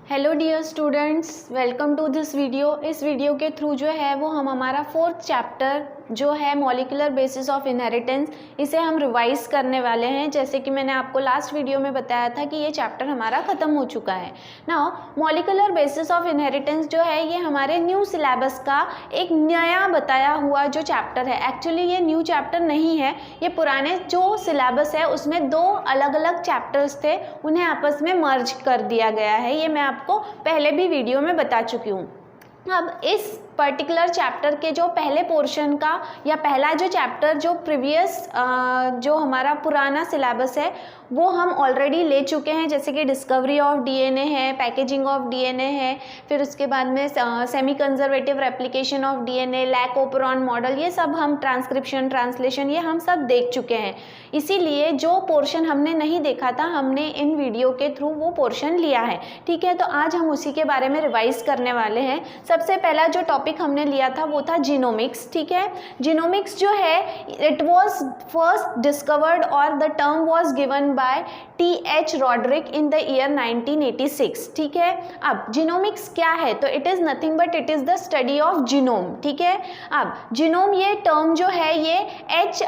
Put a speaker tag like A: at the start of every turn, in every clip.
A: Hello dear students, welcome to this video. इस video के through जो है वो हम हमारा 4th चैप्टर जो है मॉलिक्यूलर बेसिस ऑफ इनहेरिटेंस, इसे हम रिवाइज करने वाले हैं। जैसे कि मैंने आपको लास्ट वीडियो में बताया था कि ये चैप्टर हमारा ख़त्म हो चुका है। Now molecular basis of inheritance जो है ये हमारे न्यू सिलेबस का एक नया बताया हुआ जो चैप्टर है। एक्चुअली ये न्यू चैप्टर नहीं है, ये पुराने जो सिलेबस है उसमें 2 अलग अलग चैप्टर्स थे, उन्हें आपस में मर्ज कर दिया गया है। ये मैं आपको पहले भी वीडियो में बता चुकी हूँ। अब इस पर्टिकुलर चैप्टर के जो पहले पोर्शन का या पहला जो चैप्टर जो प्रीवियस जो हमारा पुराना सिलेबस है वो हम ऑलरेडी ले चुके हैं। जैसे कि डिस्कवरी ऑफ डीएनए है, पैकेजिंग ऑफ डीएनए है, फिर उसके बाद में semi conservative replication of DNA, lac operon model, ये सब हम ट्रांसक्रिप्शन, ट्रांसलेशन, ये हम सब देख चुके हैं। इसीलिए जो पोर्शन हमने नहीं देखा था हमने इन वीडियो के थ्रू वो पोर्शन लिया है। ठीक है, तो आज हम उसी के बारे में रिवाइज करने वाले हैं। सबसे पहला जो टॉपिक हमने लिया था वो था जीनोमिक्स। ठीक है, जीनोमिक्स जो है इट वाज फर्स्ट डिस्कवर्ड और the term was given by T.H. Rodrick in the year 1986। ठीक है, अब जीनोमिक्स क्या है? तो it is nothing but it is the study of genome. ठीक है, अब जीनोम ये टर्म जो है ये H.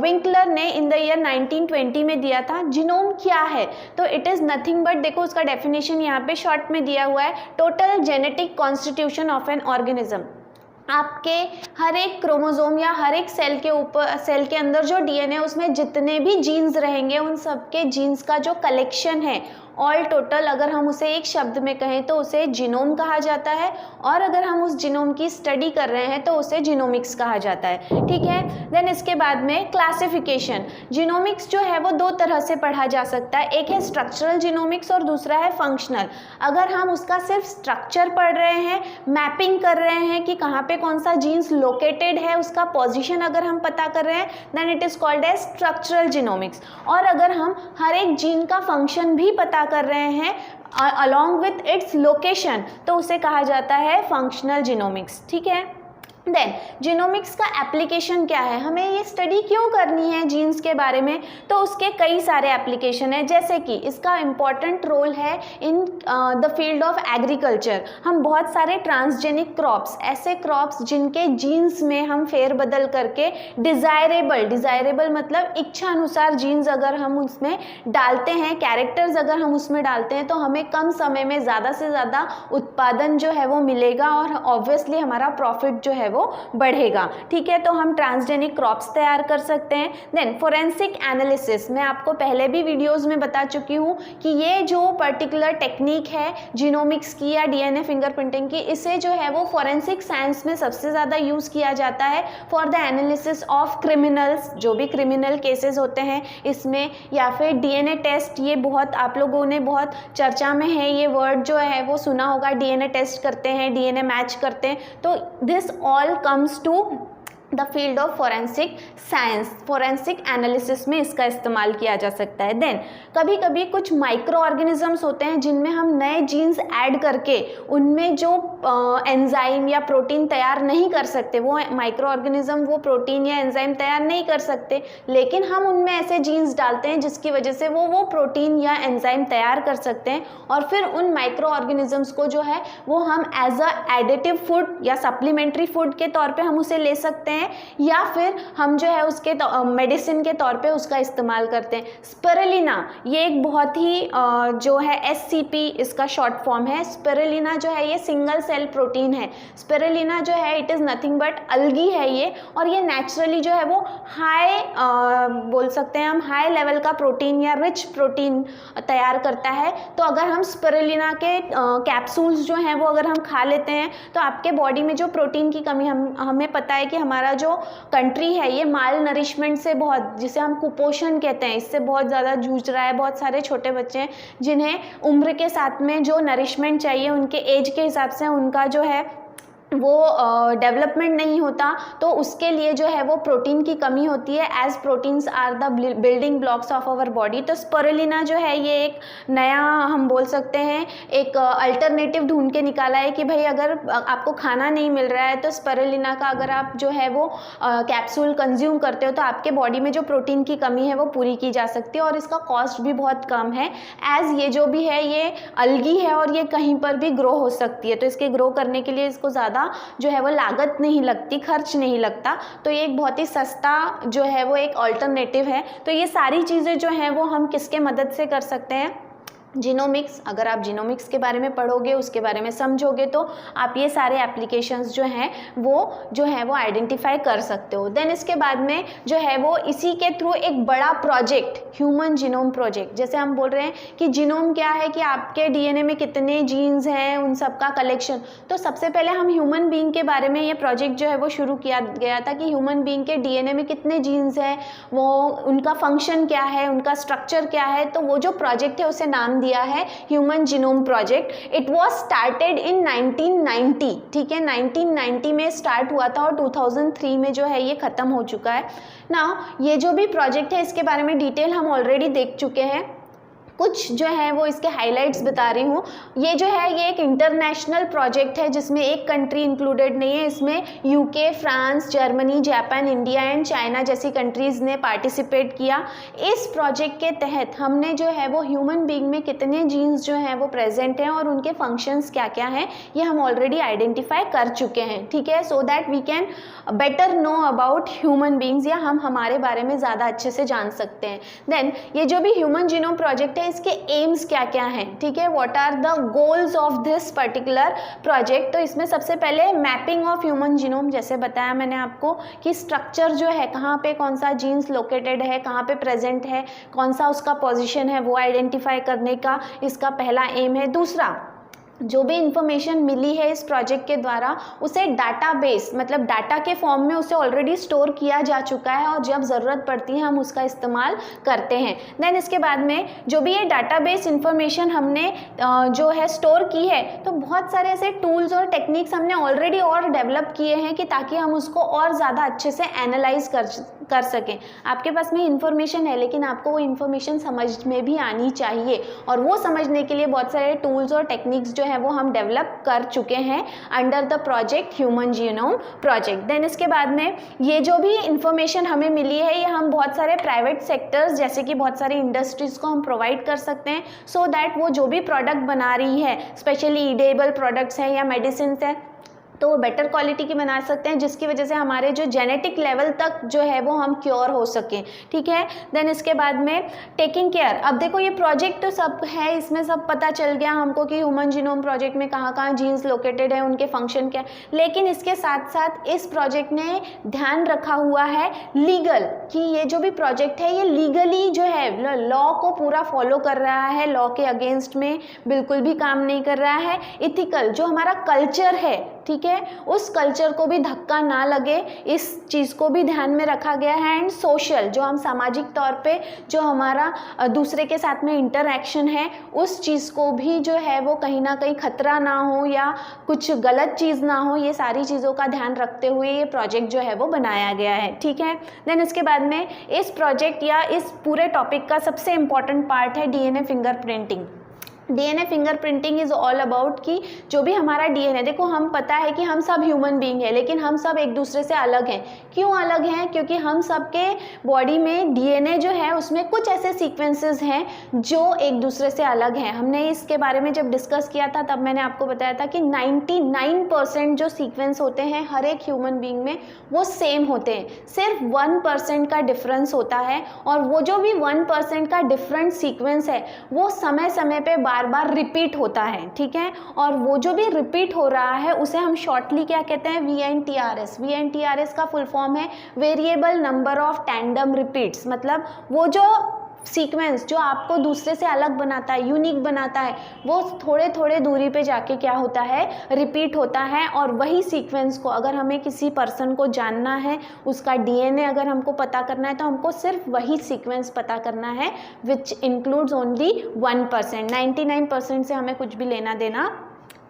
A: विंकलर ने इन द ईयर 1920 में दिया था। जीनोम क्या है? तो इट इज़ नथिंग बट, देखो उसका डेफिनेशन यहाँ पे शॉर्ट में दिया हुआ है, total genetic constitution of an organism. आपके हर एक क्रोमोसोम या हर एक सेल के अंदर जो डीएनए उसमें जितने भी जीन्स रहेंगे उन सब के जीन्स का जो कलेक्शन है ऑल टोटल, अगर हम उसे एक शब्द में कहें तो उसे जीनोम कहा जाता है, और अगर हम उस जीनोम की स्टडी कर रहे हैं तो उसे जीनोमिक्स कहा जाता है। ठीक है, देन इसके बाद में क्लासिफिकेशन। जीनोमिक्स जो है वो 2 तरह से पढ़ा जा सकता है, एक है स्ट्रक्चरल जीनोमिक्स और दूसरा है फंक्शनल। अगर हम उसका सिर्फ स्ट्रक्चर पढ़ रहे हैं, मैपिंग कर रहे हैं कि कहाँ पे कौन सा जीन्स लोकेटेड है, उसका पोजीशन अगर हम पता कर रहे हैं, then it is called as structural genomics. और अगर हम हर एक जीन का फंक्शन भी पता कर रहे हैं along with its location तो उसे कहा जाता है फंक्शनल जीनोमिक्स। ठीक है, देन जीनोमिक्स का एप्लीकेशन क्या है, हमें ये स्टडी क्यों करनी है जीन्स के बारे में? तो उसके कई सारे एप्लीकेशन है, जैसे कि इसका इम्पॉर्टेंट रोल है in the field of agriculture. हम बहुत सारे ट्रांसजेनिक क्रॉप्स, ऐसे क्रॉप्स जिनके जीन्स में हम फेरबदल करके डिज़ायरेबल मतलब इच्छा अनुसार जीन्स अगर हम उसमें डालते हैं, कैरेक्टर्स अगर हम उसमें डालते हैं तो हमें कम समय में ज़्यादा से ज़्यादा उत्पादन जो है वो मिलेगा और ऑब्वियसली हमारा प्रॉफिट जो है वो बढ़ेगा। ठीक है, तो हम ट्रांसजेनिक क्रॉप्स तैयार कर सकते हैं। देन फोरेंसिक एनालिसिस, मैं आपको पहले भी वीडियोस में बता चुकी हूँ कि ये जो पर्टिकुलर टेक्निक है जीनोमिक्स की या डीएनए फिंगरप्रिंटिंग की, इसे जो है वो फोरेंसिक साइंस में सबसे ज़्यादा यूज़ किया जाता है for the analysis of criminals, जो भी क्रिमिनल केसेस होते हैं इसमें, या फिर डीएनए टेस्ट। ये बहुत आप लोगों ने बहुत चर्चा में है, ये वर्ड जो है वो सुना होगा, डीएनए टेस्ट करते हैं, डीएनए मैच करते हैं। तो this all comes to the field of forensic science, forensic analysis में इसका इस्तेमाल किया जा सकता है। देन कभी कभी कुछ माइक्रो ऑर्गेनिजम्स होते हैं जिनमें हम नए जीन्स ऐड करके उनमें जो एंजाइम या प्रोटीन तैयार नहीं कर सकते, वो माइक्रो ऑर्गेनिज्म वो प्रोटीन या एंजाइम तैयार नहीं कर सकते, लेकिन हम उनमें ऐसे जीन्स डालते हैं जिसकी वजह से वो प्रोटीन या एंजाइम तैयार कर सकते हैं, और फिर उन माइक्रो ऑर्गेनिजम्स को जो है वो हम एज अ एडिटिव फूड या सप्लीमेंट्री फूड के तौर पे हम उसे ले सकते हैं, या फिर हम जो है उसके मेडिसिन के तौर पे उसका इस्तेमाल करते हैं। स्पिरुलिना ये एक बहुत ही जो है SCP इसका शॉर्ट फॉर्म है। स्पिरुलिना जो है ये सिंगल सेल प्रोटीन है। स्पिरुलिना जो है इट इज़ नथिंग बट अलगी है ये, और ये नेचुरली जो है वो हाई बोल सकते हैं हम हाई लेवल का प्रोटीन या रिच प्रोटीन तैयार करता है। तो अगर हम स्पिरुलिना के कैप्सूल्स जो हैं वो अगर हम खा लेते हैं तो आपके बॉडी में जो प्रोटीन की कमी, हमें पता है कि हमारा जो कंट्री है ये माल नरिशमेंट से बहुत, जिसे हम कुपोषण कहते हैं, इससे बहुत ज़्यादा जूझ रहा है। बहुत सारे छोटे बच्चे हैं जिन्हें उम्र के साथ में जो नरिशमेंट चाहिए उनके एज के हिसाब से उनका जो है वो डेवलपमेंट नहीं होता, तो उसके लिए जो है वो प्रोटीन की कमी होती है, as proteins are the building blocks of our body. तो स्पिरुलिना जो है ये एक नया हम बोल सकते हैं एक अल्टरनेटिव ढूंढ के निकाला है कि भाई अगर आपको खाना नहीं मिल रहा है तो स्पिरुलिना का अगर आप जो है वो कैप्सूल कंज्यूम करते हो तो आपके बॉडी में जो प्रोटीन की कमी है वो पूरी की जा सकती है, और इसका कॉस्ट भी बहुत कम है, एज ये जो भी है ये अलगी है और ये कहीं पर भी ग्रो हो सकती है। तो इसके ग्रो करने के लिए इसको ज़्यादा जो है वो लागत नहीं लगती, खर्च नहीं लगता, तो ये एक बहुत ही सस्ता जो है वो एक ऑल्टरनेटिव है। तो ये सारी चीज़ें जो हैं वो हम किसके मदद से कर सकते हैं, जीनोमिक्स। अगर आप जीनोमिक्स के बारे में पढ़ोगे, उसके बारे में समझोगे, तो आप ये सारे एप्लीकेशंस जो हैं वो आइडेंटिफाई कर सकते हो। देन इसके बाद में जो है वो इसी के थ्रू एक बड़ा प्रोजेक्ट, ह्यूमन जीनोम प्रोजेक्ट, जैसे हम बोल रहे हैं कि जीनोम क्या है कि आपके डीएनए में कितने जीन्स हैं उन सब का कलेक्शन। तो सबसे पहले हम ह्यूमन बीइंग के बारे में ये प्रोजेक्ट जो है वो शुरू किया गया था कि ह्यूमन बीइंग के डीएनए में कितने जीन्स हैं, वो उनका फंक्शन क्या है, उनका स्ट्रक्चर क्या है। तो वो जो प्रोजेक्ट है उसे नाम दिया है human genome project. It was started in 1990, ठीक है, 1990 में स्टार्ट हुआ था और 2003 में जो है ये खत्म हो चुका है। नाउ ये जो भी प्रोजेक्ट है इसके बारे में डिटेल हम ऑलरेडी देख चुके हैं, कुछ जो है वो इसके हाइलाइट्स बता रही हूँ। ये जो है ये एक इंटरनेशनल प्रोजेक्ट है जिसमें एक कंट्री इंक्लूडेड नहीं है, इसमें UK, France, Germany, Japan, India and China जैसी कंट्रीज़ ने पार्टिसिपेट किया। इस प्रोजेक्ट के तहत हमने जो है वो ह्यूमन बीइंग में कितने जीन्स जो हैं वो प्रेजेंट हैं और उनके फंक्शंस क्या क्या हैं ये हम ऑलरेडी आइडेंटिफाई कर चुके हैं, ठीक है, so that we can better know about human beings, या हम हमारे बारे में ज़्यादा अच्छे से जान सकते हैं। देन ये जो भी ह्यूमन जीनोम प्रोजेक्ट है इसके एम्स क्या क्या हैं, ठीक है, what are the goals of this particular project. तो इसमें सबसे पहले मैपिंग ऑफ ह्यूमन जीनोम, जैसे बताया मैंने आपको कि स्ट्रक्चर जो है कहाँ पे कौन सा जीन्स लोकेटेड है, कहाँ पे प्रेजेंट है, कौन सा उसका पोजीशन है, वो आइडेंटिफाई करने का इसका पहला एम है। दूसरा, जो भी इंफॉर्मेशन मिली है इस प्रोजेक्ट के द्वारा उसे डाटाबेस मतलब डाटा के फॉर्म में उसे ऑलरेडी स्टोर किया जा चुका है और जब ज़रूरत पड़ती है हम उसका इस्तेमाल करते हैं। देन इसके बाद में जो भी ये डाटाबेस इंफॉर्मेशन हमने जो है स्टोर की है, तो बहुत सारे ऐसे टूल्स और टेक्निक्स हमने ऑलरेडी और डेवलप किए हैं कि ताकि हम उसको और ज़्यादा अच्छे से एनालाइज कर सकें। आपके पास में इंफॉर्मेशन है लेकिन आपको वो इंफॉर्मेशन समझ में भी आनी चाहिए, और वो समझने के लिए बहुत सारे टूल्स और टेक्निक्स जो है वो हम डेवलप कर चुके हैं under the project human genome project. Then इसके बाद में ये जो भी इंफॉर्मेशन हमें मिली है ये हम बहुत सारे प्राइवेट सेक्टर्स जैसे कि बहुत सारी इंडस्ट्रीज़ को हम प्रोवाइड कर सकते हैं, सो दैट वो जो भी प्रोडक्ट बना रही है, स्पेशली ईडेबल प्रोडक्ट्स हैं या मेडिसिन है, तो वो बेटर क्वालिटी की बना सकते हैं जिसकी वजह से हमारे जो जेनेटिक लेवल तक जो है वो हम क्योर हो सकें, ठीक है। देन इसके बाद में टेकिंग केयर, अब देखो ये प्रोजेक्ट तो सब है, इसमें सब पता चल गया हमको कि ह्यूमन जीनोम प्रोजेक्ट में कहाँ कहाँ जीन्स लोकेटेड है, उनके फंक्शन क्या, लेकिन इसके साथ साथ इस प्रोजेक्ट ने ध्यान रखा हुआ है लीगल, कि ये जो भी प्रोजेक्ट है ये लीगली जो है लॉ को पूरा फॉलो कर रहा है, लॉ के अगेंस्ट में बिल्कुल भी काम नहीं कर रहा है। इथिकल जो हमारा कल्चर है, ठीक है, उस कल्चर को भी धक्का ना लगे, इस चीज़ को भी ध्यान में रखा गया है। एंड सोशल, जो हम सामाजिक तौर पे जो हमारा दूसरे के साथ में इंटरैक्शन है उस चीज़ को भी जो है वो कहीं ना कहीं खतरा ना हो या कुछ गलत चीज़ ना हो, ये सारी चीज़ों का ध्यान रखते हुए ये प्रोजेक्ट जो है वो बनाया गया है, ठीक है। देन इसके बाद में इस प्रोजेक्ट या इस पूरे टॉपिक का सबसे इम्पॉर्टेंट पार्ट है DNA fingerprinting. DNA fingerprinting is all about कि जो भी हमारा डीएनए, देखो हम पता है कि हम सब ह्यूमन बीइंग है लेकिन हम सब एक दूसरे से अलग हैं। क्यों अलग हैं? क्योंकि हम सब के बॉडी में डीएनए जो है उसमें कुछ ऐसे सीक्वेंसेस हैं जो एक दूसरे से अलग हैं। हमने इसके बारे में जब डिस्कस किया था तब मैंने आपको बताया था कि 99% जो सीक्वेंस होते हैं हर एक ह्यूमन बीइंग में वो सेम होते हैं, सिर्फ 1% का डिफरेंस होता है, और वो जो भी 1% का डिफरेंट सीक्वेंस है वो समय समय पे बार बार रिपीट होता है, ठीक है। और वो जो भी रिपीट हो रहा है उसे हम शॉर्टली क्या कहते हैं, VNTRS। VNTRS का फुल फॉर्म है variable number of tandem repeats, मतलब वो जो सीक्वेंस जो आपको दूसरे से अलग बनाता है, यूनिक बनाता है, वो थोड़े थोड़े दूरी पे जाके क्या होता है, रिपीट होता है। और वही सीक्वेंस को अगर हमें किसी पर्सन को जानना है, उसका डीएनए अगर हमको पता करना है, तो हमको सिर्फ वही सीक्वेंस पता करना है विच इंक्लूड्स ओनली 1%। 99% से हमें कुछ भी लेना देना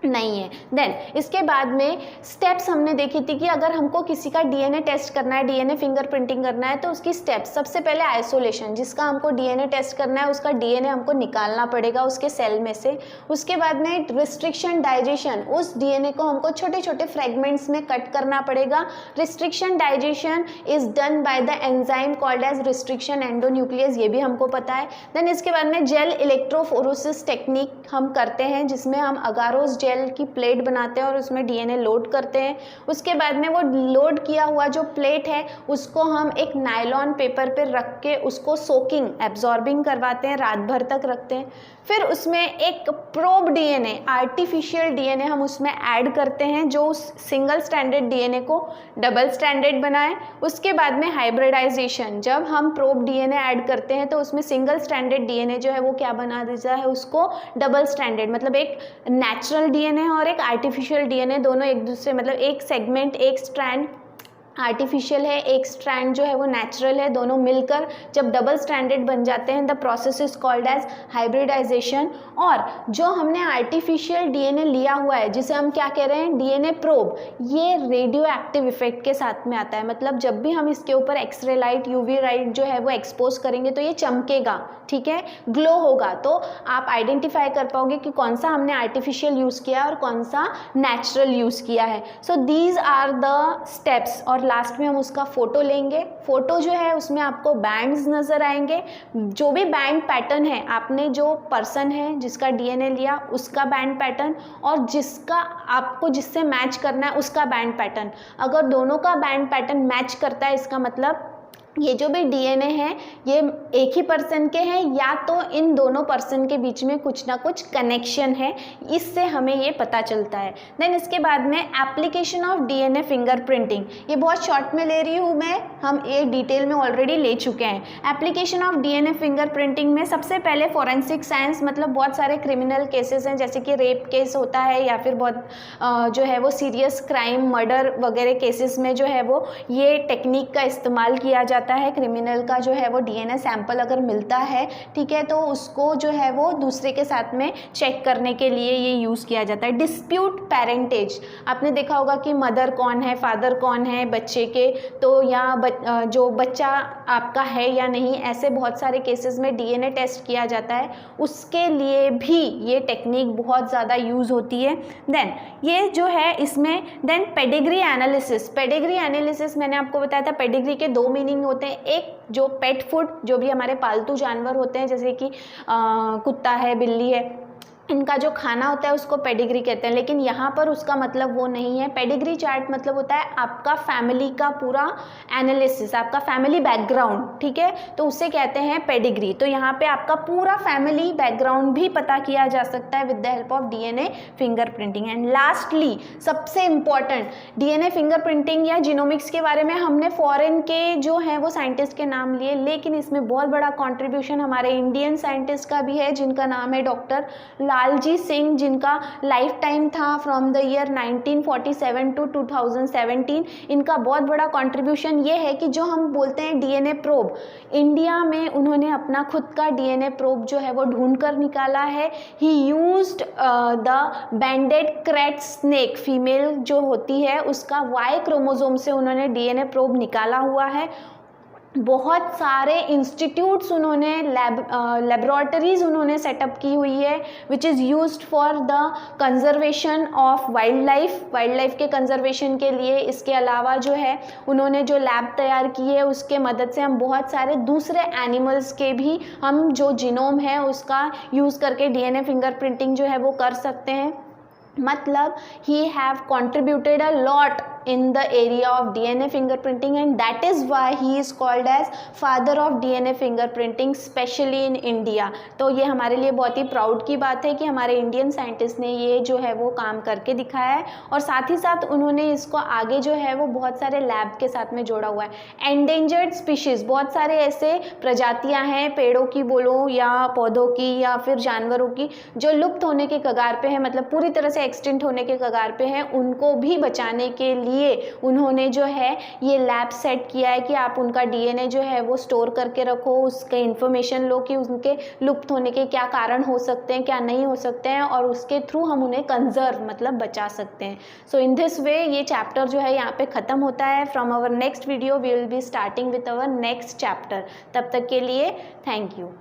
A: नहीं है। देन इसके बाद में स्टेप्स हमने देखी थी कि अगर हमको किसी का डीएनए टेस्ट करना है, डीएनए फिंगरप्रिंटिंग करना है, तो उसकी स्टेप्स, सबसे पहले आइसोलेशन, जिसका हमको डीएनए टेस्ट करना है उसका डीएनए हमको निकालना पड़ेगा उसके सेल में से। उसके बाद में रिस्ट्रिक्शन डाइजेशन, उस डीएनए को हमको छोटे छोटे फ्रेगमेंट्स में कट करना पड़ेगा। Restriction digestion is done by the enzyme called as restriction endonuclease, ये भी हमको पता है। देन इसके बाद में जेल इलेक्ट्रोफोरेसिस टेक्निक हम करते हैं, जिसमें हम अगारोस जेल की प्लेट बनाते हैं और उसमें डीएनए लोड करते हैं। उसके बाद में वो लोड किया हुआ जो प्लेट है उसको हम एक नायलॉन पेपर पर रख के उसको सोकिंग, एब्जॉर्बिंग करवाते हैं, रात भर तक रखते हैं। फिर उसमें एक प्रोब डीएनए, आर्टिफिशियल डीएनए हम उसमें ऐड करते हैं जो उस सिंगल स्ट्रैंडेड डीएनए को डबल स्ट्रैंडेड बनाए। उसके बाद में हाइब्रिडाइजेशन, जब हम प्रोब डीएनए ऐड करते हैं तो उसमें सिंगल स्ट्रैंडेड डीएनए जो है वो क्या बना देता है, उसको डबल स्ट्रैंडेड, मतलब एक नेचुरल डीएनए और एक आर्टिफिशियल डीएनए, दोनों एक दूसरे, मतलब एक सेगमेंट, एक स्ट्रैंड आर्टिफिशियल है, एक स्ट्रैंड जो है वो नेचुरल है, दोनों मिलकर जब डबल स्ट्रैंडेड बन जाते हैं the process is called as hybridization. और जो हमने आर्टिफिशियल डीएनए लिया हुआ है, जिसे हम क्या कह रहे हैं, डीएनए प्रोब, ये रेडियो एक्टिव इफेक्ट के साथ में आता है। मतलब जब भी हम इसके ऊपर एक्सरे लाइट, यूवी लाइट जो है वो एक्सपोज करेंगे तो ये चमकेगा, ठीक है, ग्लो होगा, तो आप आइडेंटिफाई कर पाओगे कि कौन सा हमने आर्टिफिशियल यूज़ किया और कौन सा नेचुरल यूज़ किया है। So these are the steps. और लास्ट में हम उसका फ़ोटो लेंगे। फ़ोटो जो है उसमें आपको बैंड्स नज़र आएंगे, जो भी बैंड पैटर्न है, आपने जो पर्सन है जिसका डीएनए लिया उसका बैंड पैटर्न और जिसका आपको जिससे मैच करना है उसका बैंड पैटर्न। अगर दोनों का बैंड पैटर्न मैच करता है, इसका मतलब ये जो भी डीएनए है ये एक ही पर्सन के हैं या तो इन दोनों पर्सन के बीच में कुछ ना कुछ कनेक्शन है, इससे हमें ये पता चलता है। देन इसके बाद में एप्लीकेशन ऑफ डीएनए फिंगरप्रिंटिंग, ये बहुत शॉर्ट में ले रही हूँ मैं, हम ये डिटेल में ऑलरेडी ले चुके हैं। एप्लीकेशन ऑफ डीएनए फिंगरप्रिंटिंग में सबसे पहले फॉरेंसिक साइंस, मतलब बहुत सारे क्रिमिनल केसेस हैं, जैसे कि रेप केस होता है या फिर बहुत जो है वो सीरियस क्राइम, मर्डर वगैरह केसेस में जो है वो ये टेक्निक का इस्तेमाल किया जाता है। क्रिमिनल का जो है वो डीएनए सैंपल अगर मिलता है, ठीक है, तो उसको जो है वो दूसरे के साथ में चेक करने के लिए ये यूज़ किया जाता है। डिस्प्यूट पेरेंटेज, आपने देखा होगा कि मदर कौन है, फादर कौन है बच्चे के, तो या जो बच्चा आपका है या नहीं, ऐसे बहुत सारे केसेस में डीएनए टेस्ट किया जाता है, उसके लिए भी ये टेक्निक बहुत ज़्यादा यूज़ होती है। देन ये जो है इसमें then pedigree analysis, pedigree analysis मैंने आपको बताया था, पेडिग्री के दो मीनिंग होते हैं। एक जो पेट फूड, जो भी हमारे पालतू जानवर होते हैं जैसे कि कुत्ता है, बिल्ली है, इनका जो खाना होता है उसको पेडिग्री कहते हैं, लेकिन यहाँ पर उसका मतलब वो नहीं है। पेडिग्री चार्ट मतलब होता है आपका फैमिली का पूरा एनालिसिस, आपका फैमिली बैकग्राउंड, ठीक है, तो उसे कहते हैं पेडिग्री। तो यहाँ पे आपका पूरा फैमिली बैकग्राउंड भी पता किया जा सकता है with the help of DNA fingerprinting. And lastly सबसे इम्पॉर्टेंट, डीएनए फिंगरप्रिंटिंग या जीनोमिक्स के बारे में हमने फॉरेन के जो हैं वो साइंटिस्ट के नाम लिए, लेकिन इसमें बहुत बड़ा कॉन्ट्रीब्यूशन हमारे इंडियन साइंटिस्ट का भी है, जिनका नाम है डॉक्टर लालजी सिंह, जिनका लाइफ टाइम था फ्रॉम द ईयर 1947 टू 2017। इनका बहुत बड़ा कंट्रीब्यूशन ये है कि जो हम बोलते हैं डीएनए प्रोब, इंडिया में उन्होंने अपना खुद का डीएनए प्रोब जो है वो ढूंढ कर निकाला है। He used the banded krait snake, female जो होती है उसका वाई क्रोमोसोम से उन्होंने डीएनए प्रोब निकाला हुआ है। बहुत सारे इंस्टीट्यूट्स उन्होंने लेबोरेटरीज उन्होंने सेटअप की हुई है which is used for the conservation of wild life के कंजर्वेशन के लिए। इसके अलावा जो है उन्होंने जो लैब तैयार की है उसके मदद से हम बहुत सारे दूसरे एनिमल्स के भी हम जो जीनोम है उसका यूज़ करके डीएनए फिंगरप्रिंटिंग जो है वो कर सकते हैं। मतलब he have contributed a lot in the area of DNA fingerprinting and that is why he is called as father of DNA fingerprinting specially in India। तो ये हमारे लिए बहुत ही प्राउड की बात है कि हमारे इंडियन साइंटिस्ट ने ये जो है वो काम करके दिखाया है और साथ ही साथ उन्होंने इसको आगे जो है वो बहुत सारे लैब के साथ में जोड़ा हुआ है। एंडेंजर्ड स्पीशीज़, बहुत सारे ऐसे प्रजातियां हैं, पेड़ों की बोलो या पौधों की या फिर जानवरों की, जो लुप्त होने के कगार पे है, मतलब पूरी तरह से एक्सटिंक्ट होने के कगार पे हैं, उनको भी बचाने के लिए लिए उन्होंने जो है ये लैब सेट किया है कि आप उनका डीएनए जो है वो स्टोर करके रखो, उसके इन्फॉर्मेशन लो कि उनके लुप्त होने के क्या कारण हो सकते हैं, क्या नहीं हो सकते हैं, और उसके थ्रू हम उन्हें कंजर्व मतलब बचा सकते हैं। सो इन दिस वे ये चैप्टर जो है यहाँ पे ख़त्म होता है। From our next video we will be starting with our next chapter. तब तक के लिए थैंक यू।